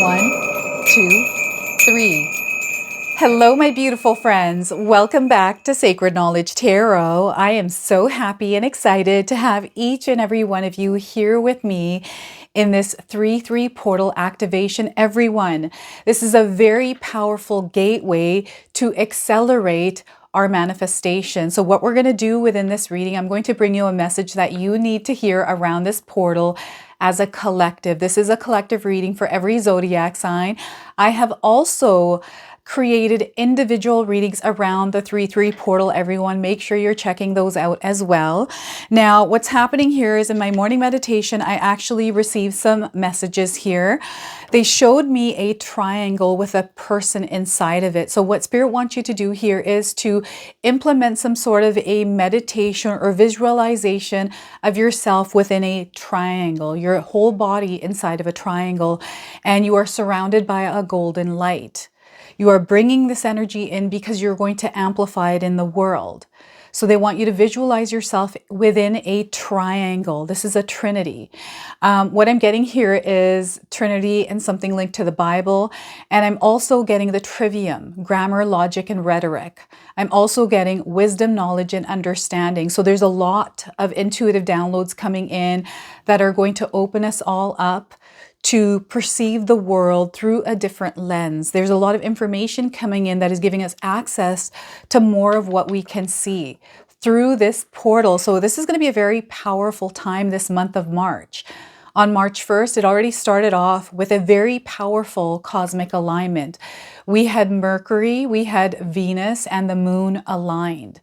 1, 2, 3. Hello, my beautiful friends. Welcome back to Sacred Knowledge Tarot. I am so happy and excited to have each and every one of you here with me in this 3-3 portal activation. Everyone, this is a very powerful gateway to accelerate our manifestation. So what we're going to do within this reading, I'm going to bring you a message that you need to hear around this portal as a collective. This is a collective reading for every zodiac sign. I have also created individual readings around the 3-3 portal. Everyone, make sure you're checking those out as well. Now, what's happening here is in my morning meditation, I actually received some messages here. They showed me a triangle with a person inside of it. So what Spirit wants you to do here is to implement some sort of a meditation or visualization of yourself within a triangle, your whole body inside of a triangle, and you are surrounded by a golden light. You are bringing this energy in because you're going to amplify it in the world. So they want you to visualize yourself within a triangle. This is a trinity. What I'm getting here is Trinity and something linked to the Bible. And I'm also getting the trivium, grammar, logic, and rhetoric. I'm also getting wisdom, knowledge, and understanding. So there's a lot of intuitive downloads coming in that are going to open us all up to perceive the world through a different lens. There's a lot of information coming in that is giving us access to more of what we can see through this portal. So this is going to be a very powerful time this month of March. On March 1st, it already started off with a very powerful cosmic alignment. We had Mercury, we had Venus, and the moon aligned.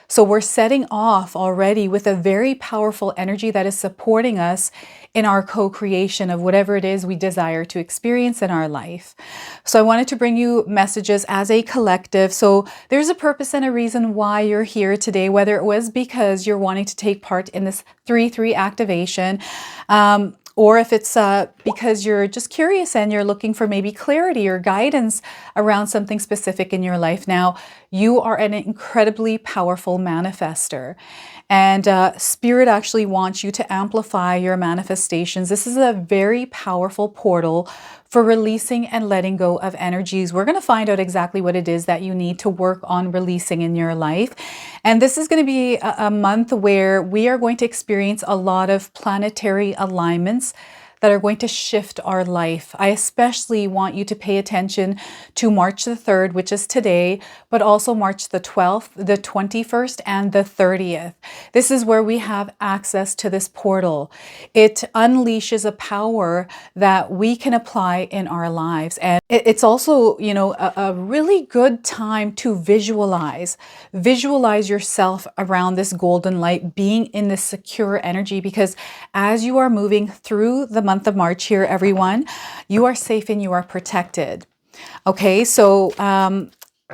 So we're setting off already with a very powerful energy that is supporting us in our co-creation of whatever it is we desire to experience in our life. So I wanted to bring you messages as a collective. So there's a purpose and a reason why you're here today, whether it was because you're wanting to take part in this 3-3 activation, or if it's because you're just curious and you're looking for maybe clarity or guidance around something specific in your life. Now, you are an incredibly powerful manifester. And Spirit actually wants you to amplify your manifestations. This is a very powerful portal for releasing and letting go of energies. We're going to find out exactly what it is that you need to work on releasing in your life. And this is going to be a month where we are going to experience a lot of planetary alignments that are going to shift our life. I especially want you to pay attention to March the 3rd, which is today, but also March the 12th, the 21st, and the 30th. This is where we have access to this portal. It unleashes a power that we can apply in our lives. And it's also, you know, a really good time to visualize yourself around this golden light, being in this secure energy, because as you are moving through the month of March here, everyone, you are safe and you are protected. Okay, so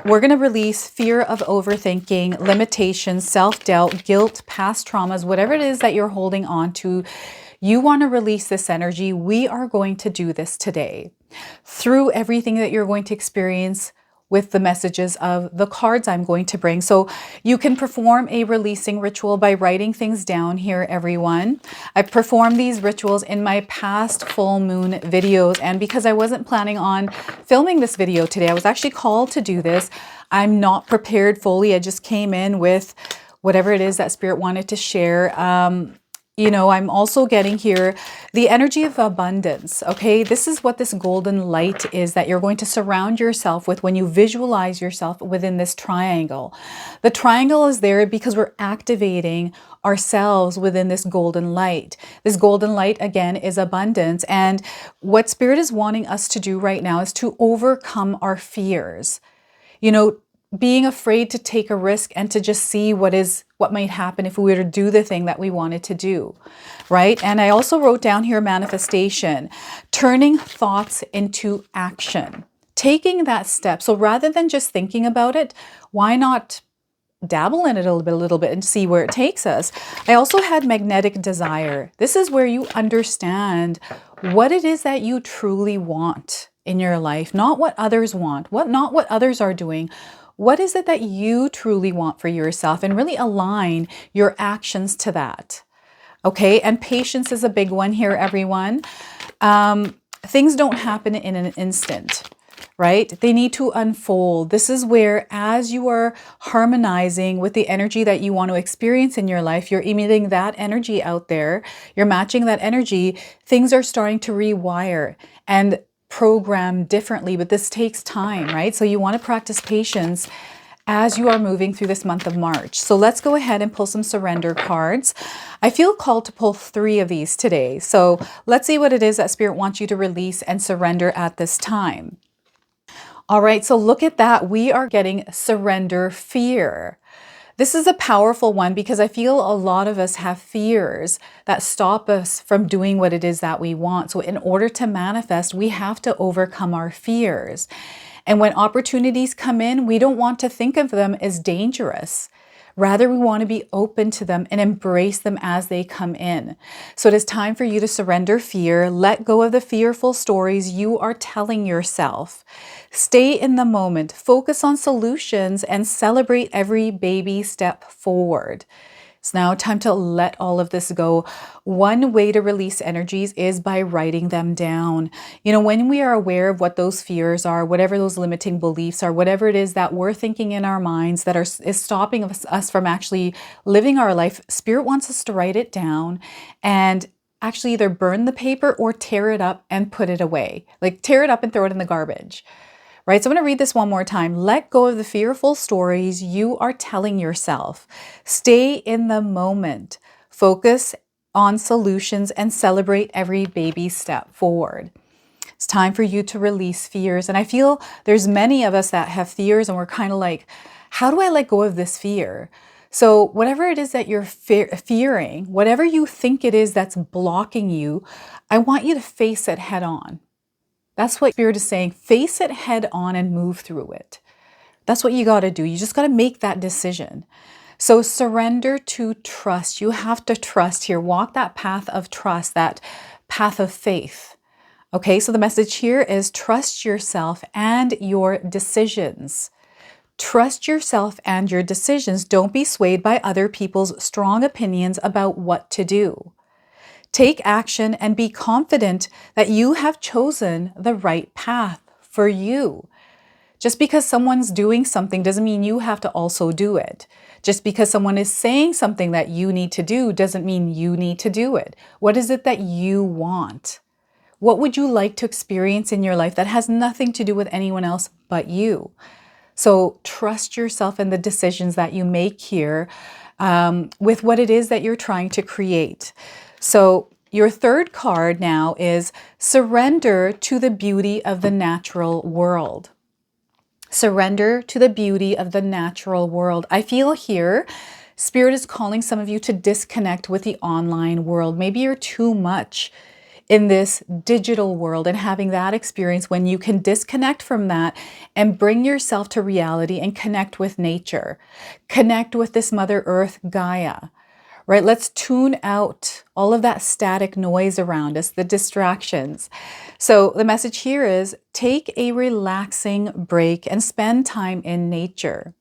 we're going to release fear of overthinking, limitations, self-doubt, guilt, past traumas, whatever it is that you're holding on to. You want to release this energy. We are going to do this today through everything that you're going to experience with the messages of the cards I'm going to bring. So you can perform a releasing ritual by writing things down here, everyone. I've performed these rituals in my past full moon videos, and because I wasn't planning on filming this video today, I was actually called to do this. I'm not prepared fully. I just came in with whatever it is that Spirit wanted to share. You know, I'm also getting here the energy of abundance, okay? This is what this golden light is that you're going to surround yourself with when you visualize yourself within this triangle. The triangle is there because we're activating ourselves within this golden light. This golden light, again, is abundance. And what Spirit is wanting us to do right now is to overcome our fears. You know, being afraid to take a risk and to just see what might happen if we were to do the thing that we wanted to do, right? And I also wrote down here manifestation, turning thoughts into action, taking that step. So rather than just thinking about it, why not dabble in it a little bit and see where it takes us? I also had magnetic desire. This is where you understand what it is that you truly want in your life, not what others want, not what others are doing. What is it that you truly want for yourself, and really align your actions to that? Okay, and patience is a big one here, everyone. things don't happen in an instant, right? They need to unfold. This is where, as you are harmonizing with the energy that you want to experience in your life, you're emitting that energy out there, you're matching that energy, things are starting to rewire and program differently, but this takes time, right? So you want to practice patience as you are moving through this month of March. So let's go ahead and pull some surrender cards. I feel called to pull 3 of these today. So let's see what it is that Spirit wants you to release and surrender at this time. All right, so look at that. We are getting surrender fear. This is a powerful one because I feel a lot of us have fears that stop us from doing what it is that we want. So in order to manifest, we have to overcome our fears. And when opportunities come in, we don't want to think of them as dangerous. Rather, we want to be open to them and embrace them as they come in. So it is time for you to surrender fear. Let go of the fearful stories you are telling yourself. Stay in the moment, focus on solutions, and celebrate every baby step forward. It's now time to let all of this go. One way to release energies is by writing them down. You know, when we are aware of what those fears are, whatever those limiting beliefs are, whatever it is that we're thinking in our minds that is stopping us from actually living our life, Spirit wants us to write it down and actually either burn the paper or tear it up and put it away. Like tear it up and throw it in the garbage. Right, so I'm going to read this one more time. Let go of the fearful stories you are telling yourself. Stay in the moment. Focus on solutions and celebrate every baby step forward. It's time for you to release fears. And I feel there's many of us that have fears and we're kind of like, how do I let go of this fear? So whatever it is that you're fearing, whatever you think it is that's blocking you, I want you to face it head on. That's what Spirit is saying. Face it head on and move through it. That's what you got to do. You just got to make that decision. So surrender to trust. You have to trust here. Walk that path of trust, that path of faith. Okay, so the message here is trust yourself and your decisions. Trust yourself and your decisions. Don't be swayed by other people's strong opinions about what to do. Take action and be confident that you have chosen the right path for you. Just because someone's doing something doesn't mean you have to also do it. Just because someone is saying something that you need to do doesn't mean you need to do it. What is it that you want? What would you like to experience in your life that has nothing to do with anyone else but you? So trust yourself and the decisions that you make here with what it is that you're trying to create. So your third card now is surrender to the beauty of the natural world. Surrender to the beauty of the natural world. I feel here, Spirit is calling some of you to disconnect with the online world. Maybe you're too much in this digital world and having that experience when you can disconnect from that and bring yourself to reality and connect with nature. Connect with this Mother Earth, Gaia. Right? Let's tune out all of that static noise around us, the distractions. So the message here is take a relaxing break and spend time in nature.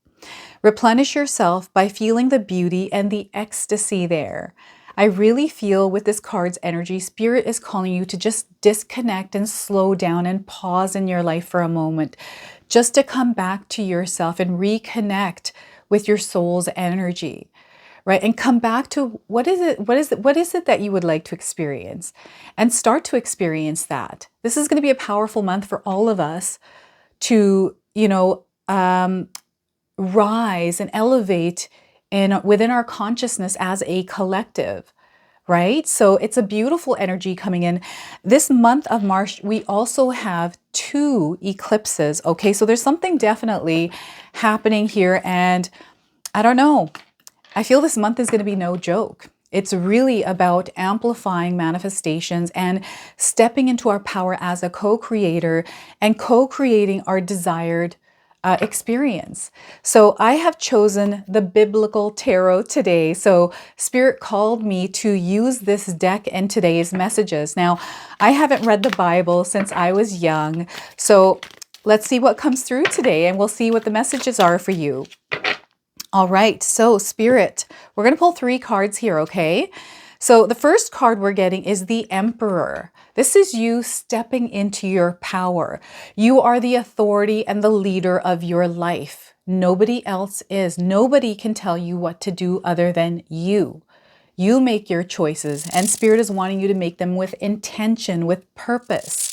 Replenish yourself by feeling the beauty and the ecstasy there. I really feel with this card's energy, Spirit is calling you to just disconnect and slow down and pause in your life for a moment, just to come back to yourself and reconnect with your soul's energy. Right? And come back to what is it that you would like to experience and start to experience that. This is going to be a powerful month for all of us to, rise and elevate within our consciousness as a collective, right? So it's a beautiful energy coming in. This month of March, we also have 2 eclipses. Okay, so there's something definitely happening here, and I don't know. I feel this month is going to be no joke. It's really about amplifying manifestations and stepping into our power as a co-creator and co-creating our desired experience. So I have chosen the biblical tarot today. So Spirit called me to use this deck in today's messages. Now, I haven't read the Bible since I was young. So let's see what comes through today and we'll see what the messages are for you. All right, so Spirit, we're going to pull 3 cards here, okay? So the first card we're getting is the Emperor. This is you stepping into your power. You are the authority and the leader of your life. Nobody else is. Nobody can tell you what to do other than you. You make your choices, and Spirit is wanting you to make them with intention, with purpose.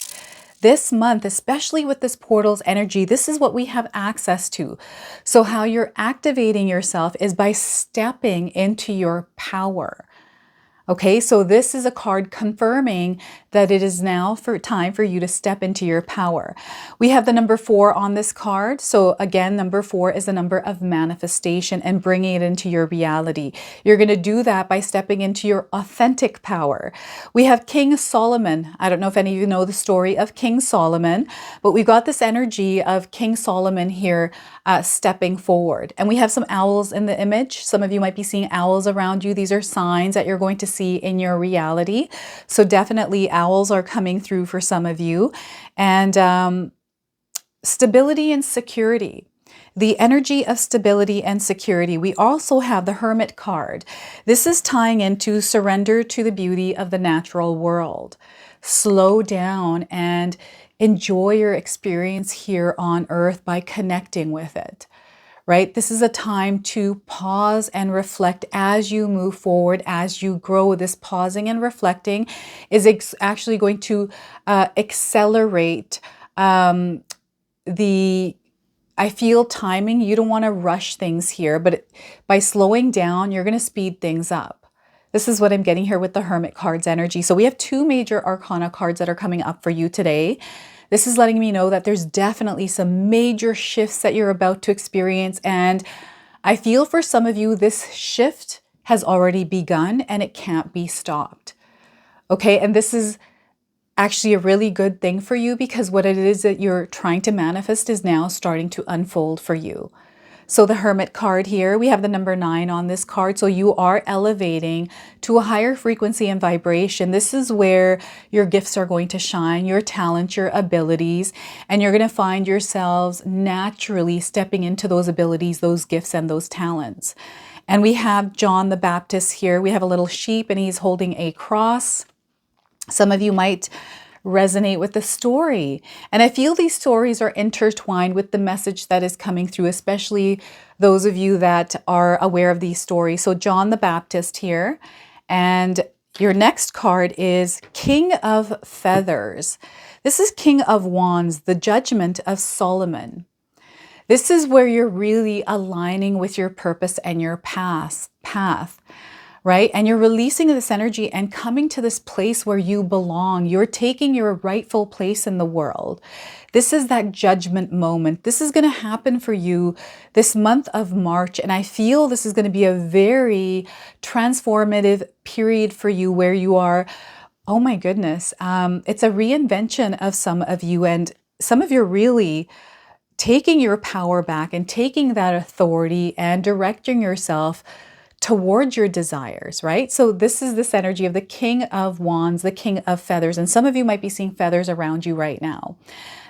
This month, especially with this portal's energy, this is what we have access to. So how you're activating yourself is by stepping into your power. Okay, so this is a card confirming that it is now time for you to step into your power. We have the number 4 on this card. So again, number 4 is the number of manifestation and bringing it into your reality. You're going to do that by stepping into your authentic power. We have King Solomon. I don't know if any of you know the story of King Solomon, but we've got this energy of King Solomon here stepping forward. And we have some owls in the image. Some of you might be seeing owls around you. These are signs that you're going to see in your reality. So definitely owls are coming through for some of you. And stability and security. The energy of stability and security. We also have the Hermit card. This is tying into surrender to the beauty of the natural world. Slow down and enjoy your experience here on Earth by connecting with it. Right? This is a time to pause and reflect as you move forward, as you grow. This pausing and reflecting is actually going to accelerate I feel timing. You don't want to rush things here, but by slowing down, you're going to speed things up. This is what I'm getting here with the Hermit card's energy. So we have 2 major arcana cards that are coming up for you today. This is letting me know that there's definitely some major shifts that you're about to experience. And I feel for some of you, this shift has already begun and it can't be stopped. Okay, and this is actually a really good thing for you because what it is that you're trying to manifest is now starting to unfold for you. So the Hermit card here, we have the number 9 on this card. So you are elevating to a higher frequency and vibration. This is where your gifts are going to shine, your talent, your abilities, and you're going to find yourselves naturally stepping into those abilities, those gifts, and those talents. And we have John the Baptist here. We have a little sheep and he's holding a cross. Some of you might resonate with the story. And I feel these stories are intertwined with the message that is coming through, especially those of you that are aware of these stories. So John the Baptist here. And your next card is King of Feathers. This is King of Wands, the Judgment of Solomon. This is where you're really aligning with your purpose and your path. Right? And you're releasing this energy and coming to this place where you belong. You're taking your rightful place in the world. This is that judgment moment. This is going to happen for you this month of March. And I feel this is going to be a very transformative period for you where you are, oh my goodness, it's a reinvention of some of you. And some of you are really taking your power back and taking that authority and directing yourself towards your desires, right? So this is this energy of the King of Wands, the King of Feathers. And some of you might be seeing feathers around you right now.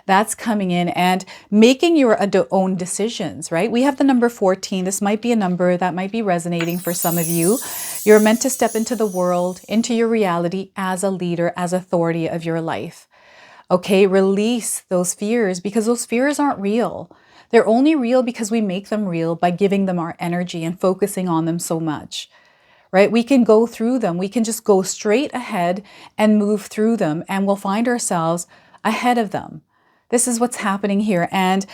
That's coming in and making your own decisions, right? We have the number 14. This might be a number that might be resonating for some of you. You're meant to step into the world, into your reality as a leader, as authority of your life. Okay, release those fears because those fears aren't real. They're only real because we make them real by giving them our energy and focusing on them so much, right? We can go through them. We can just go straight ahead and move through them and we'll find ourselves ahead of them. This is what's happening here. And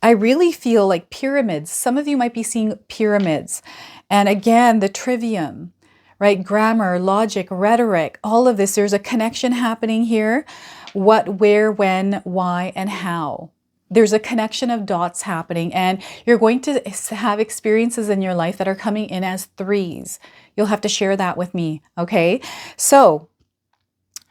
I really feel like pyramids. Some of you might be seeing pyramids. And again, the trivium, right? Grammar, logic, rhetoric, all of this. There's a connection happening here. What, where, when, why, and how. There's a connection of dots happening and you're going to have experiences in your life that are coming in as 3s. You'll have to share that with me, okay? So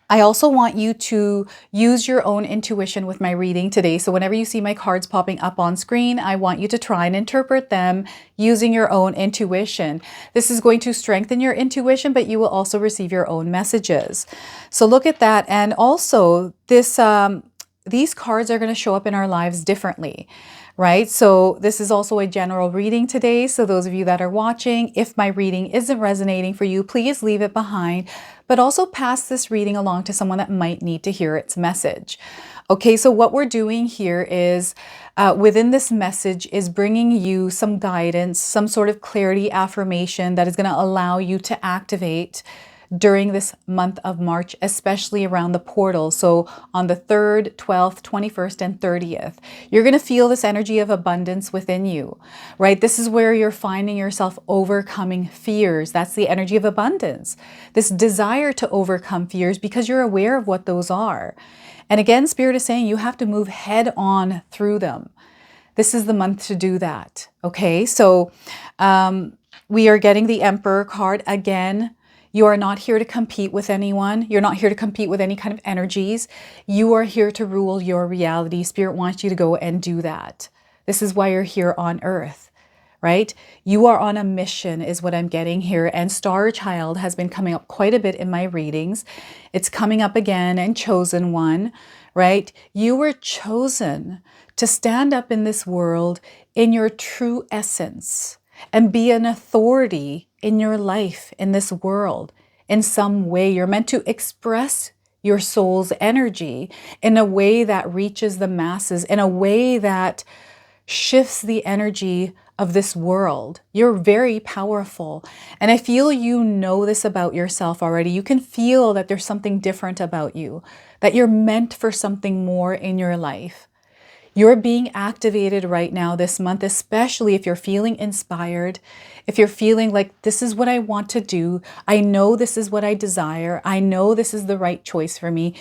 I also want you to use your own intuition with my reading today. So whenever you see my cards popping up on screen, I want you to try and interpret them using your own intuition. This is going to strengthen your intuition, but you will also receive your own messages. So look at that. And also this, these cards are going to show up in our lives differently, right? So this is also a general reading today. So those of you that are watching, if my reading isn't resonating for you, please leave it behind, but also pass this reading along to someone that might need to hear its message. Okay, so what we're doing here is within this message is bringing you some guidance, some sort of clarity affirmation that is going to allow you to activate during this month of March, especially around the portal. So on the 3rd, 12th, 21st, and 30th, you're going to feel this energy of abundance within you, right? This is where you're finding yourself overcoming fears. That's the energy of abundance. This desire to overcome fears because you're aware of what those are. And again, Spirit is saying you have to move head on through them. This is the month to do that. Okay, so we are getting the Emperor card again. You are not here to compete with anyone. You're not here to compete with any kind of energies. You are here to rule your reality. Spirit wants you to go and do that. This is why you're here on Earth, right? You are on a mission is what I'm getting here. And Star Child has been coming up quite a bit in my readings. It's coming up again, and Chosen One, right? You were chosen to stand up in this world in your true essence and be an authority in your life, in this world. In some way, you're meant to express your soul's energy in a way that reaches the masses, in a way that shifts the energy of this world. You're very powerful. And I feel you know this about yourself already. You can feel that there's something different about you, that you're meant for something more in your life. You're being activated right now this month, especially if you're feeling inspired, if you're feeling like this is what I want to do. I know this is what I desire. I know this is the right choice for me.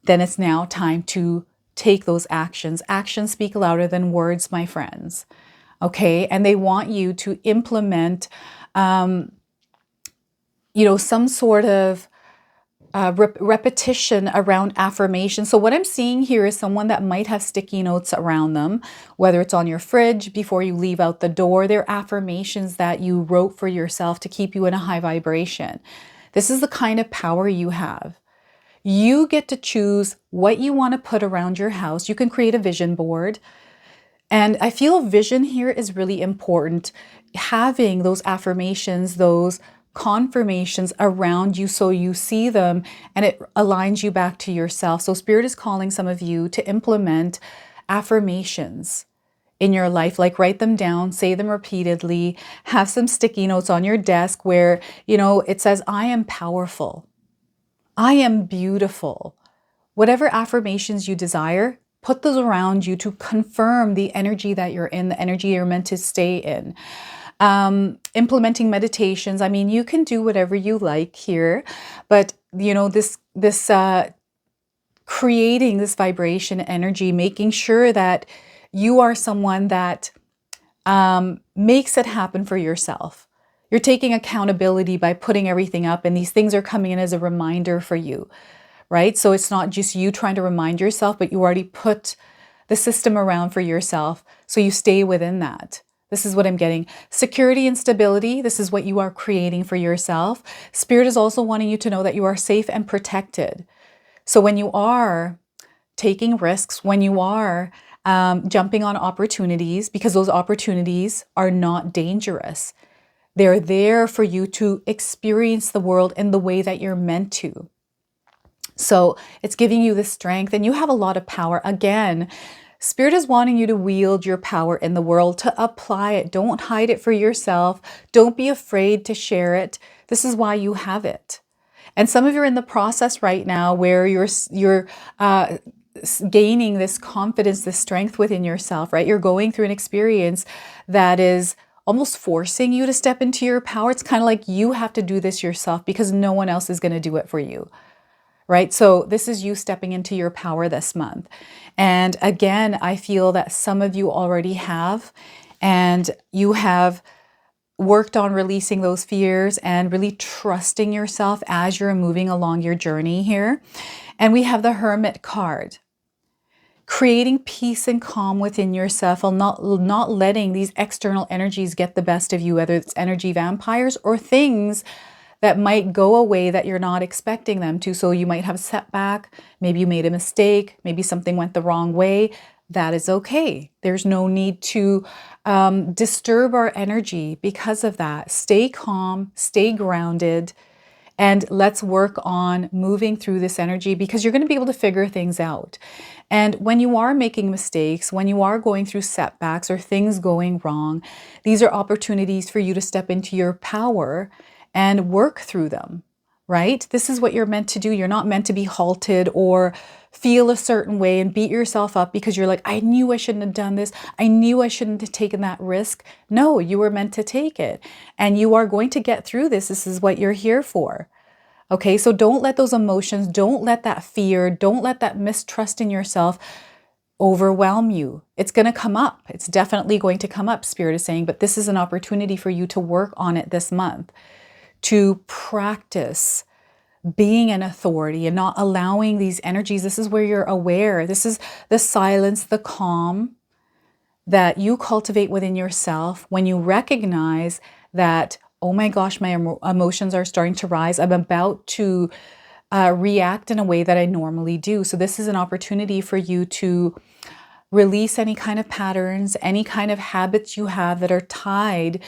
Then it's now time to take those actions. Actions speak louder than words, my friends. Okay. And they want you to implement, some sort of repetition around affirmation. So what I'm seeing here is someone that might have sticky notes around them, whether it's on your fridge before you leave out the door. They're affirmations that you wrote for yourself to keep you in a high vibration. This is the kind of power you have. You get to choose what you want to put around your house. You can create a vision board. And I feel vision here is really important. Having those affirmations, those confirmations around you so you see them and it aligns you back to yourself. So Spirit is calling some of you to implement affirmations in your life, like write them down, say them repeatedly, have some sticky notes on your desk where, it says, I am powerful. I am beautiful. Whatever affirmations you desire, put those around you to confirm the energy that you're in, the energy you're meant to stay in. Implementing meditations. I mean, you can do whatever you like here, but this creating this vibration energy, making sure that you are someone that makes it happen for yourself. You're taking accountability by putting everything up, and these things are coming in as a reminder for you, right? So it's not just you trying to remind yourself, but you already put the system around for yourself, so you stay within that. This is what I'm getting. Security and stability. This is what you are creating for yourself. Spirit is also wanting you to know that you are safe and protected. So when you are taking risks, when you are jumping on opportunities, because those opportunities are not dangerous. They're there for you to experience the world in the way that you're meant to. So it's giving you the strength, and you have a lot of power. Again, Spirit is wanting you to wield your power in the world, to apply it. Don't hide it for yourself. Don't be afraid to share it. This is why you have it. And some of you are in the process right now where you're gaining this confidence, this strength within yourself, right? You're going through an experience that is almost forcing you to step into your power. It's kind of like you have to do this yourself because no one else is going to do it for you. Right? So this is you stepping into your power this month. And again, I feel that some of you already have, and you have worked on releasing those fears and really trusting yourself as you're moving along your journey here. And we have the Hermit card. Creating peace and calm within yourself, and not letting these external energies get the best of you, whether it's energy vampires or things that might go away that you're not expecting them to. So you might have a setback, maybe you made a mistake, maybe something went the wrong way. that is okay. There's no need to disturb our energy because of that. Stay calm, stay grounded, and let's work on moving through this energy, because you're going to be able to figure things out. And when you are making mistakes, when you are going through setbacks or things going wrong, these are opportunities for you to step into your power and work through them, right? This is what you're meant to do. You're not meant to be halted or feel a certain way and beat yourself up because you're like, I knew I shouldn't have done this. I knew I shouldn't have taken that risk. No, you were meant to take it, and you are going to get through this. This is what you're here for. Okay, so don't let those emotions, don't let that fear, don't let that mistrust in yourself overwhelm you. It's going to come up. It's definitely going to come up, Spirit is saying, but this is an opportunity for you to work on it this month, to practice being an authority and not allowing these energies. This is where you're aware. This is the silence, the calm that you cultivate within yourself when you recognize that, oh my gosh, my emotions are starting to rise. I'm about to react in a way that I normally do. So this is an opportunity for you to release any kind of patterns, any kind of habits you have that are tied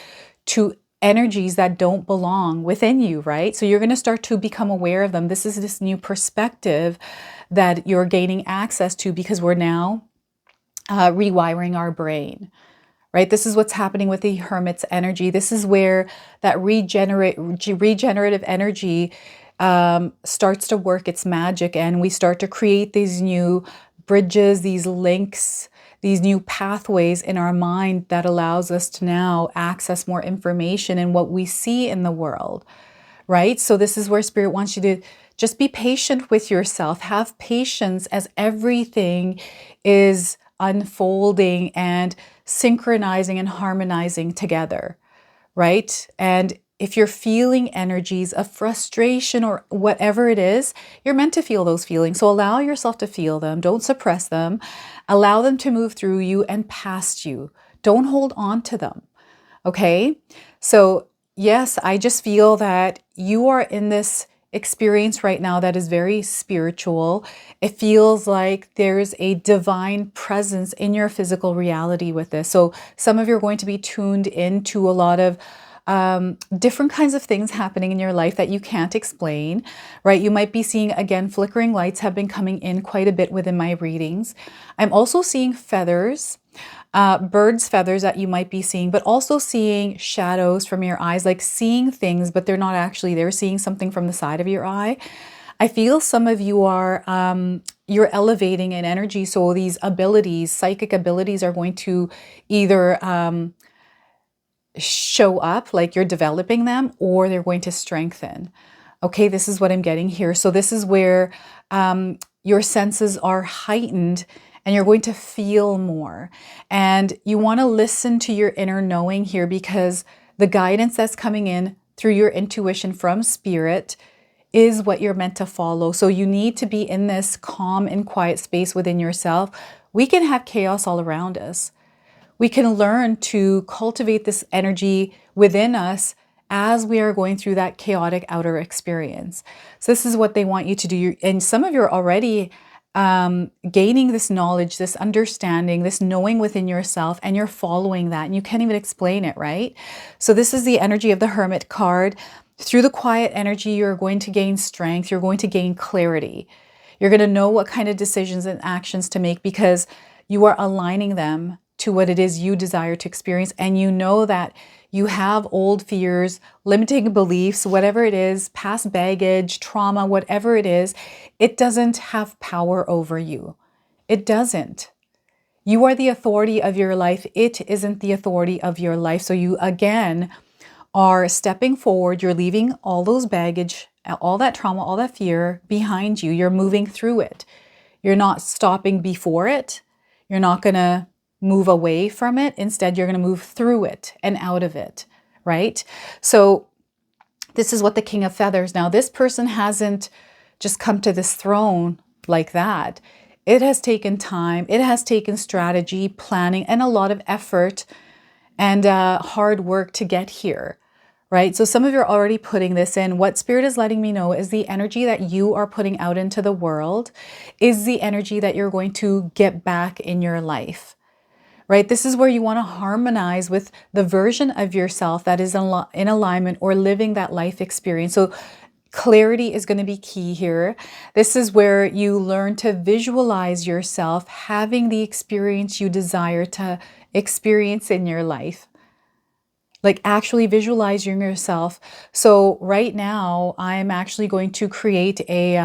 to energies that don't belong within you, right? So you're going to start to become aware of them. This is this new perspective that you're gaining access to, because we're now rewiring our brain, right? This is what's happening with the Hermit's energy. This is where that regenerative energy starts to work its magic, and we start to create these new bridges, these links, these new pathways in our mind that allows us to now access more information in what we see in the world, right? So this is where Spirit wants you to just be patient with yourself. Have patience as everything is unfolding and synchronizing and harmonizing together, right? And if you're feeling energies of frustration or whatever it is, you're meant to feel those feelings. So allow yourself to feel them. Don't suppress them. Allow them to move through you and past you. Don't hold on to them. Okay? So yes, I just feel that you are in this experience right now that is very spiritual. It feels like there's a divine presence in your physical reality with this. So some of you are going to be tuned into a lot of different kinds of things happening in your life that you can't explain, right? You might be seeing, again, flickering lights have been coming in quite a bit within my readings. I'm also seeing feathers, birds' feathers that you might be seeing, but also seeing shadows from your eyes, like seeing things, but they're not actually there, seeing something from the side of your eye. I feel some of you are, you're elevating in energy. So these abilities, psychic abilities, are going to either show up, like you're developing them, or they're going to strengthen. Okay, this is what I'm getting here. So this is where your senses are heightened and you're going to feel more. And you want to listen to your inner knowing here, because the guidance that's coming in through your intuition from Spirit is what you're meant to follow. So you need to be in this calm and quiet space within yourself. We can have chaos all around us. We can learn to cultivate this energy within us as we are going through that chaotic outer experience. So this is what they want you to do. And some of you are already gaining this knowledge, this understanding, this knowing within yourself, and you're following that, and you can't even explain it, right? So this is the energy of the Hermit card. Through the quiet energy, you're going to gain strength. You're going to gain clarity. You're going to know what kind of decisions and actions to make, because you are aligning them to what it is you desire to experience. And you know that you have old fears, limiting beliefs, whatever it is, past baggage, trauma, whatever it is, it doesn't have power over you. It doesn't. You are the authority of your life. It isn't the authority of your life. So you, again, are stepping forward. You're leaving all those baggage, all that trauma, all that fear behind you. You're moving through it. You're not stopping before it. You're not going to move away from it. Instead, you're going to move through it and out of it, right? So this is what the King of Feathers. Now, this person hasn't just come to this throne like that. It has taken time. It has taken strategy, planning, and a lot of effort and hard work to get here, right? So some of you are already putting this in. What Spirit is letting me know is the energy that you are putting out into the world is the energy that you're going to get back in your life, right? This is where you want to harmonize with the version of yourself that is in alignment or living that life experience. So clarity is going to be key here. This is where you learn to visualize yourself having the experience you desire to experience in your life. Like actually visualizing yourself. So right now, I'm actually going to create a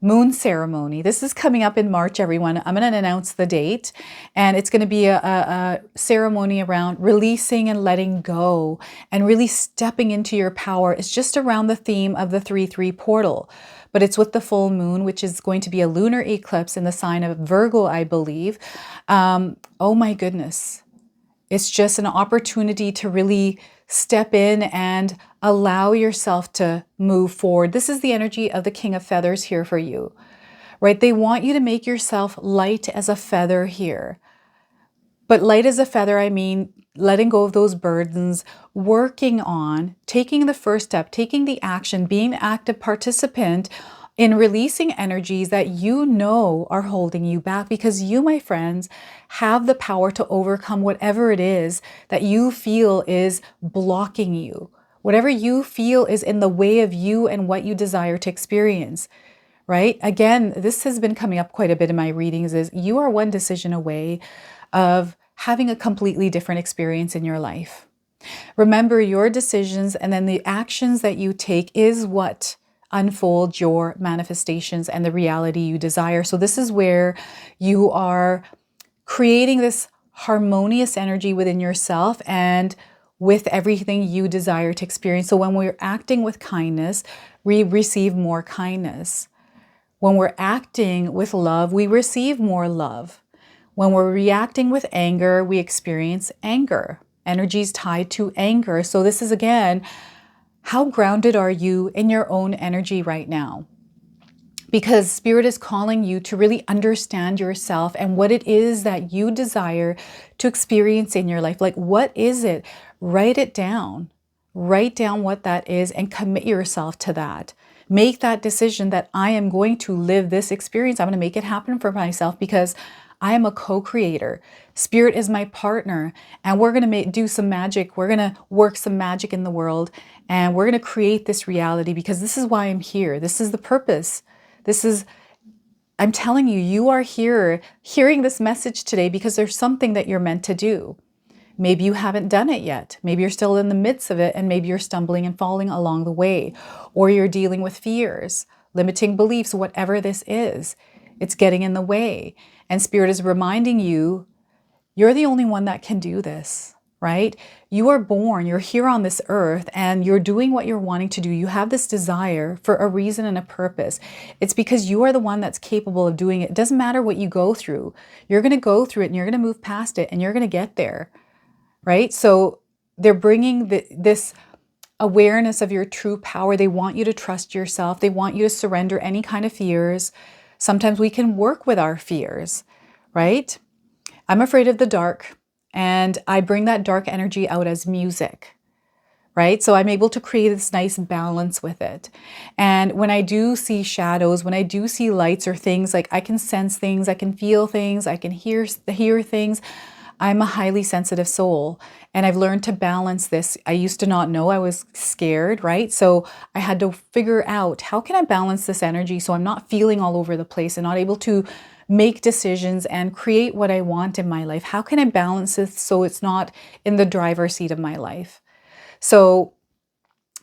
moon ceremony. This is coming up in March, everyone. I'm going to announce the date, and it's going to be a ceremony around releasing and letting go and really stepping into your power. It's just around the theme of the 3-3 portal, but it's with the full moon, which is going to be a lunar eclipse in the sign of Virgo, I believe. Oh my goodness. It's just an opportunity to really step in and allow yourself to move forward. This is the energy of the King of Feathers here for you, right? They want you to make yourself light as a feather here. But light as a feather, I mean, letting go of those burdens, working on, taking the first step, taking the action, being an active participant in releasing energies that you know are holding you back, because you, my friends, have the power to overcome whatever it is that you feel is blocking you, whatever you feel is in the way of you and what you desire to experience, right? Again, this has been coming up quite a bit in my readings, is you are one decision away of having a completely different experience in your life. Remember, your decisions and then the actions that you take is what unfold your manifestations and the reality you desire. So this is where you are creating this harmonious energy within yourself and with everything you desire to experience. So when we're acting with kindness, we receive more kindness. When we're acting with love, we receive more love. When we're reacting with anger, we experience anger. Energy is tied to anger. So this is, again, how grounded are you in your own energy right now? Because Spirit is calling you to really understand yourself and what it is that you desire to experience in your life. Like, what is it? Write it down. Write down what that is and commit yourself to that. Make that decision that I am going to live this experience. I'm going to make it happen for myself because I am a co-creator. Spirit is my partner, and we're going to do some magic. We're going to work some magic in the world, and we're going to create this reality because this is why I'm here. This is the purpose. I'm telling you, you are here hearing this message today because there's something that you're meant to do. Maybe you haven't done it yet. Maybe you're still in the midst of it, and maybe you're stumbling and falling along the way, or you're dealing with fears, limiting beliefs, whatever this is. It's getting in the way. And Spirit is reminding you, you're the only one that can do this, right? You are born, you're here on this earth, and you're doing what you're wanting to do. You have this desire for a reason and a purpose. It's because you are the one that's capable of doing it. It doesn't matter what you go through. You're going to go through it, and you're going to move past it, and you're going to get there, right? So they're bringing this awareness of your true power. They want you to trust yourself. They want you to surrender any kind of fears. Sometimes we can work with our fears, right? I'm afraid of the dark, and I bring that dark energy out as music, right? So I'm able to create this nice balance with it. And when I do see shadows, when I do see lights or things, like I can sense things, I can feel things, I can hear things. I'm a highly sensitive soul, and I've learned to balance this. I used to not know. I was scared, right? So I had to figure out, how can I balance this energy so I'm not feeling all over the place and not able to make decisions and create what I want in my life? How can I balance this so it's not in the driver's seat of my life? So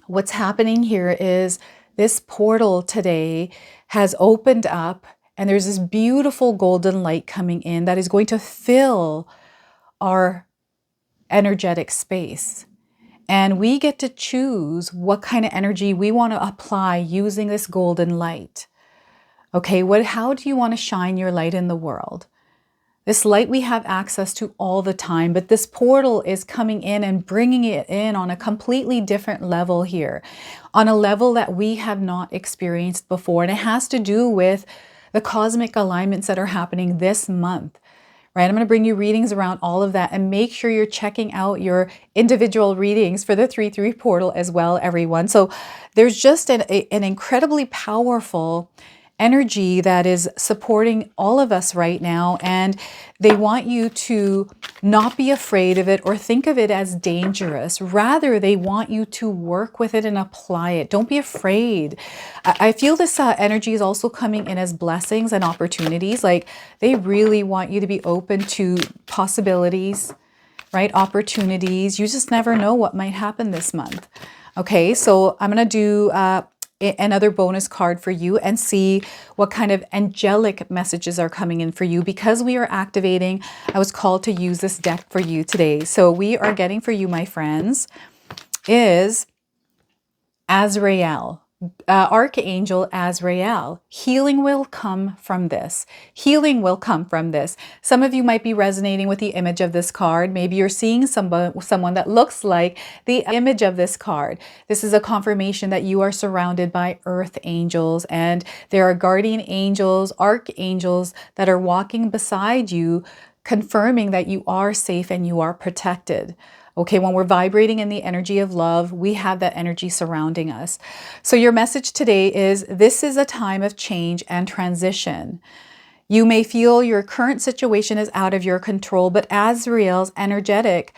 what's happening here is this portal today has opened up, and there's this beautiful golden light coming in that is going to fill our energetic space. And we get to choose what kind of energy we want to apply using this golden light. Okay, how do you want to shine your light in the world? This light we have access to all the time, but this portal is coming in and bringing it in on a completely different level here, on a level that we have not experienced before. And it has to do with the cosmic alignments that are happening this month, right? I'm going to bring you readings around all of that, and make sure you're checking out your individual readings for the 3-3 portal as well, everyone. So there's just an incredibly powerful energy that is supporting all of us right now, and they want you to not be afraid of it or think of it as dangerous. Rather, they want you to work with it and apply it. Don't be afraid. I feel this energy is also coming in as blessings and opportunities. Like, they really want you to be open to possibilities, right? Opportunities. You just never know what might happen this month. Okay, so I'm going to do another bonus card for you and see what kind of angelic messages are coming in for you, because we are activating. I was called to use this deck for you today. So we are getting for you, my friends, is Azrael. Archangel Azrael. Healing will come from this. Healing will come from this. Some of you might be resonating with the image of this card. Maybe you're seeing someone that looks like the image of this card. This is a confirmation that you are surrounded by earth angels, and there are guardian angels, archangels that are walking beside you, confirming that you are safe and you are protected. Okay, when we're vibrating in the energy of love, we have that energy surrounding us. So your message today is, this is a time of change and transition. You may feel your current situation is out of your control, but Azrael's angelic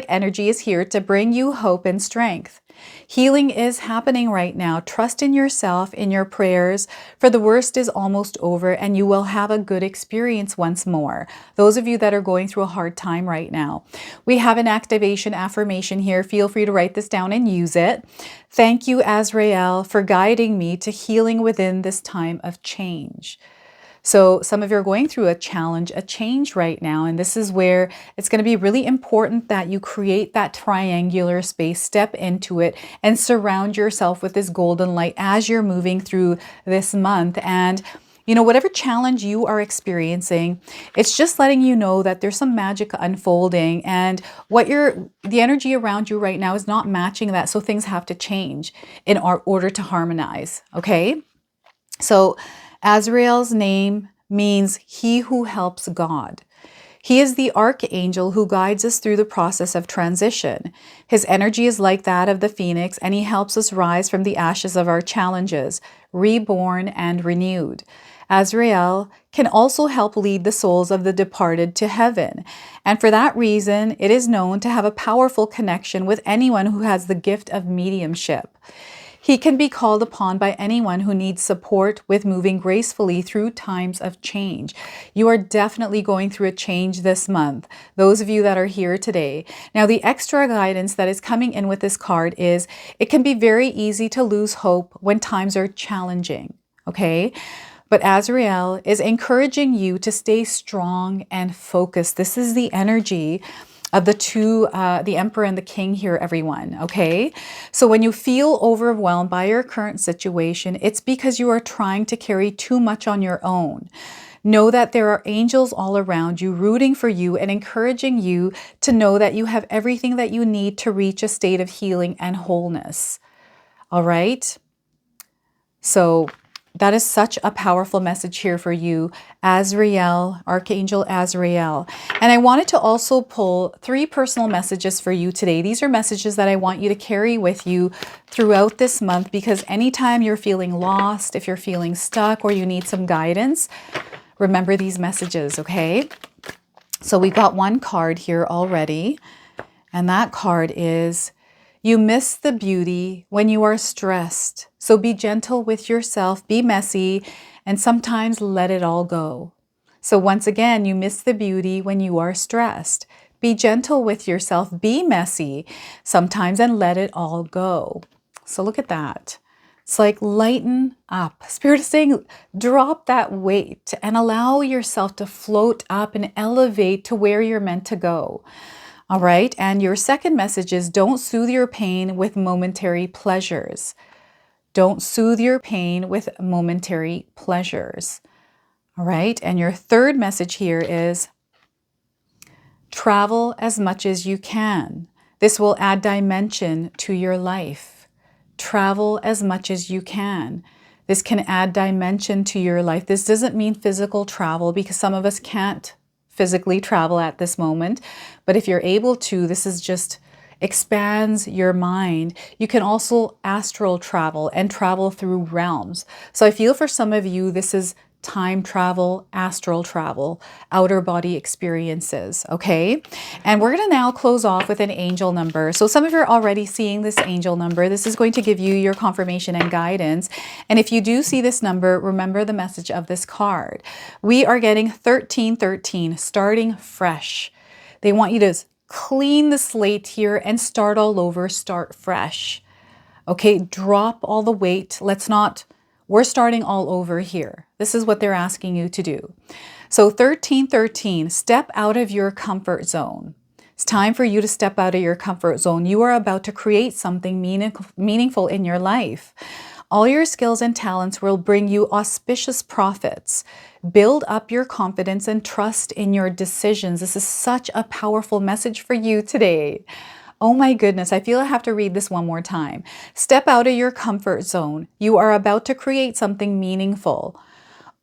energy is here to bring you hope and strength. Healing is happening right now. Trust in yourself, in your prayers, for the worst is almost over and you will have a good experience once more. Those of you that are going through a hard time right now. We have an activation affirmation here. Feel free to write this down and use it. Thank you, Azrael, for guiding me to healing within this time of change. So some of you are going through a challenge, a change right now, and this is where it's going to be really important that you create that triangular space, step into it, and surround yourself with this golden light as you're moving through this month. And you know, whatever challenge you are experiencing, it's just letting you know that there's some magic unfolding, and the energy around you right now is not matching that, so things have to change in order to harmonize, okay? So Azrael's name means he who helps God. He is the archangel who guides us through the process of transition. His energy is like that of the phoenix, and he helps us rise from the ashes of our challenges, reborn and renewed. Azrael can also help lead the souls of the departed to heaven. And for that reason, it is known to have a powerful connection with anyone who has the gift of mediumship. He can be called upon by anyone who needs support with moving gracefully through times of change. You are definitely going through a change this month, those of you that are here today. Now, the extra guidance that is coming in with this card is it can be very easy to lose hope when times are challenging, okay? But Azrael is encouraging you to stay strong and focused. This is the energy of the Emperor and the King here, everyone, okay? So when you feel overwhelmed by your current situation, it's because you are trying to carry too much on your own. Know that there are angels all around you rooting for you and encouraging you to know that you have everything that you need to reach a state of healing and wholeness, all right? So that is such a powerful message here for you, Azrael, Archangel Azrael. And I wanted to also pull 3 personal messages for you today. These are messages that I want you to carry with you throughout this month, because anytime you're feeling lost, if you're feeling stuck or you need some guidance, remember these messages, okay? So we got one card here already, and that card is, you miss the beauty when you are stressed. So be gentle with yourself, be messy, and sometimes let it all go. So once again, you miss the beauty when you are stressed. Be gentle with yourself, be messy sometimes, and let it all go. So look at that. It's like lighten up. Spirit is saying, drop that weight and allow yourself to float up and elevate to where you're meant to go. All right. And your second message is, don't soothe your pain with momentary pleasures. Don't soothe your pain with momentary pleasures. All right. And your third message here is, travel as much as you can. This will add dimension to your life. Travel as much as you can. This can add dimension to your life. This doesn't mean physical travel, because some of us can't physically travel at this moment, but if you're able to, this is just expands your mind. You can also astral travel and travel through realms. So I feel for some of you, this is time travel, astral travel, outer body experiences, okay? And we're going to now close off with an angel number. So some of you are already seeing this angel number. This is going to give you your confirmation and guidance. And if you do see this number, remember the message of this card. We are getting 1313, starting fresh. They want you to clean the slate here and start all over, start fresh. Okay, drop all the weight. We're starting all over here. This is what they're asking you to do. So 1313, step out of your comfort zone. It's time for you to step out of your comfort zone. You are about to create something meaningful in your life. All your skills and talents will bring you auspicious profits. Build up your confidence and trust in your decisions. This is such a powerful message for you today. Oh my goodness, I feel I have to read this one more time. Step out of your comfort zone. You are about to create something meaningful.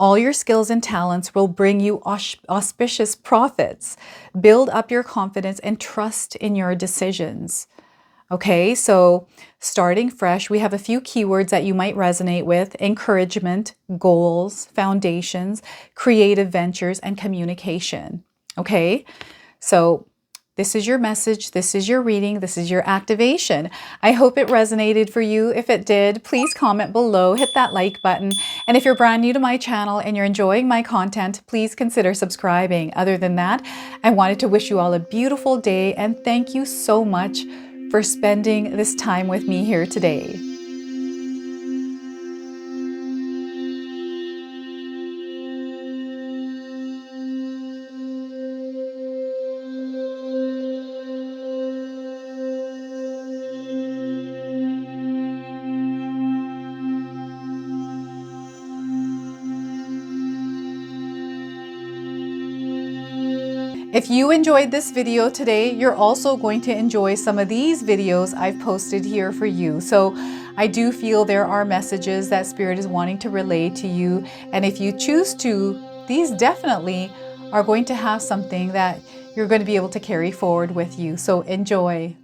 All your skills and talents will bring you auspicious profits. Build up your confidence and trust in your decisions. Okay, so starting fresh, we have a few keywords that you might resonate with: encouragement, goals, foundations, creative ventures, and communication. Okay, so this is your message, this is your reading, this is your activation. I hope it resonated for you. If it did, please comment below, hit that like button. And if you're brand new to my channel and you're enjoying my content, please consider subscribing. Other than that, I wanted to wish you all a beautiful day and thank you so much for spending this time with me here today. If you enjoyed this video today, you're also going to enjoy some of these videos I've posted here for you. So I do feel there are messages that Spirit is wanting to relay to you. And if you choose to, these definitely are going to have something that you're going to be able to carry forward with you. So enjoy.